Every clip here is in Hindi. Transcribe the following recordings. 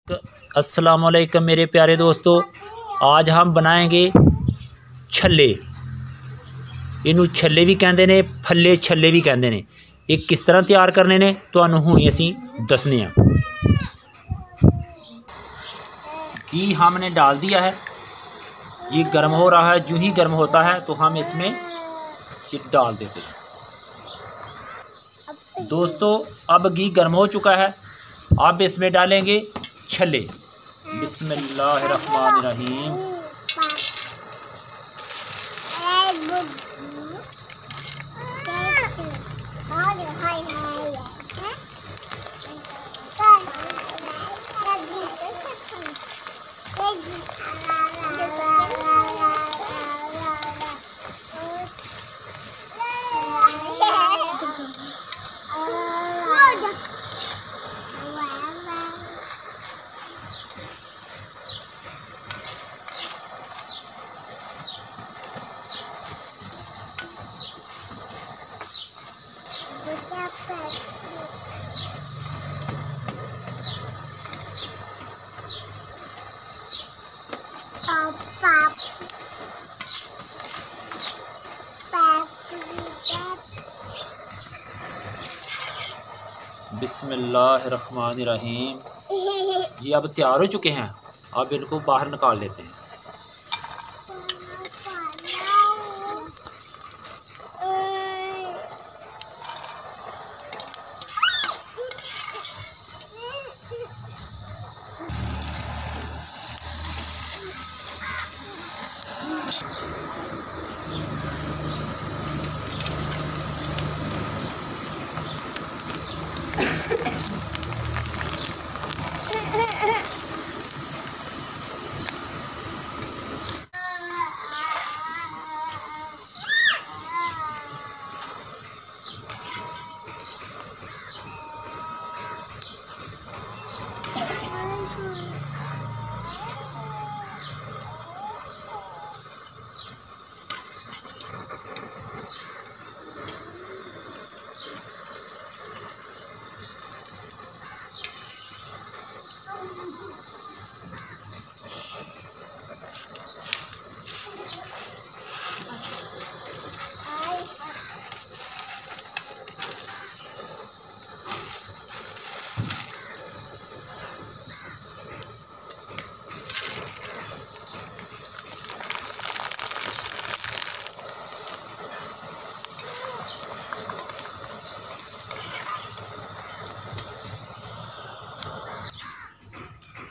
अस्सलामुअलैकुम मेरे प्यारे दोस्तों, आज हम बनाएंगे छल्ले। इनू छल्ले भी कहते ने, फल्ले छल्ले भी कहते ने। ये किस तरह तैयार करने ने तुहानू हुणी असीं दसने हैं। घी हमने डाल दिया है, ये गर्म हो रहा है। जो ही गर्म होता है तो हम इसमें ये डाल देते हैं। दोस्तों अब घी गर्म हो चुका है, अब इसमें डालेंगे छल्ले। बिस्मिल्लाहिर्रहमानिर्रहीम। बिस्मिल्लाहिर्रहमानिर्रहीम। ये अब तैयार हो चुके हैं, अब इनको बाहर निकाल लेते हैं।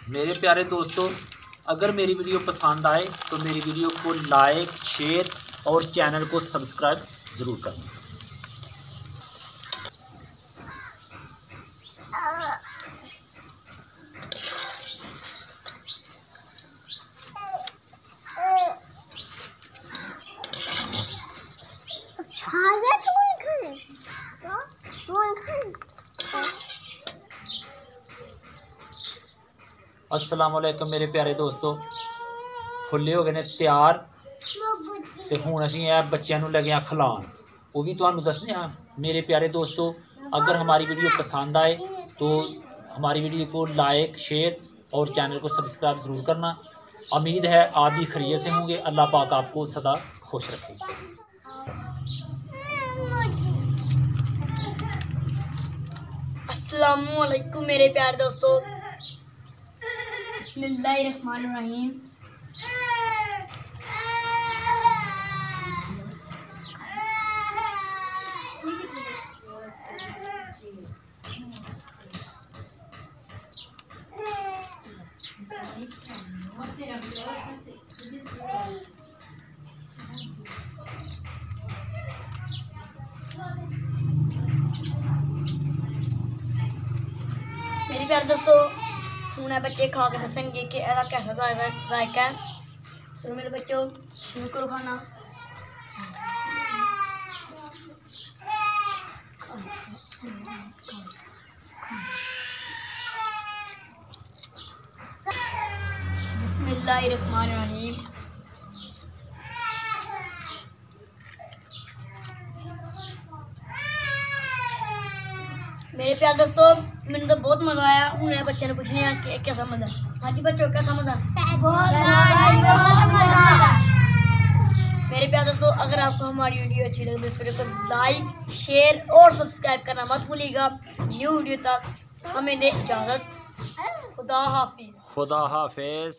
मेरे प्यारे दोस्तों, अगर मेरी वीडियो पसंद आए तो मेरी वीडियो को लाइक, शेयर और चैनल को सब्सक्राइब ज़रूर करना। अस्सलामुअलैकुम मेरे प्यारे दोस्तों, फुल्ले हो गए ने तैयार तो हुण असीं बच्चों नूं लगे खिलाउण, वो भी तुहानूं दसने हाँ। मेरे प्यारे दोस्तों, अगर हमारी वीडियो पसंद आए तो हमारी वीडियो को लाइक, शेयर और चैनल को सब्सक्राइब ज़रूर करना। उम्मीद है आप भी खैरियत से होंगे। अल्लाह पाक आपको सदा खुश रखे। अस्सलामुअलैकुम मेरे प्यारे दोस्तों, बिस्मिल्लाहिर्रहमानिर्रहीम। मेरे प्यारे दोस्तों, हूँ बच्चे खा के दसेंगे कि ऐसा कैसा जायका है। तो मेरे बच्चों शुरू करो खाना। बिस्मिल्लाहिर्रहमानिर्रहीम। मेरे प्यारे दोस्तों, मैंने तो बहुत मजा आया। हूँ बच्चे ने पूछने कि कैसा मजा। हाँ जी बच्चों कैसा मजा? मेरे प्यारे दोस्तों, अगर आपको हमारी वीडियो अच्छी लगे तो इस वीडियो को लाइक शेयर और सब्सक्राइब करना मत भूलिएगा। न्यू वीडियो तक हमें दे इजाज़त। खुदा हाफिज। खुदा हाफिज।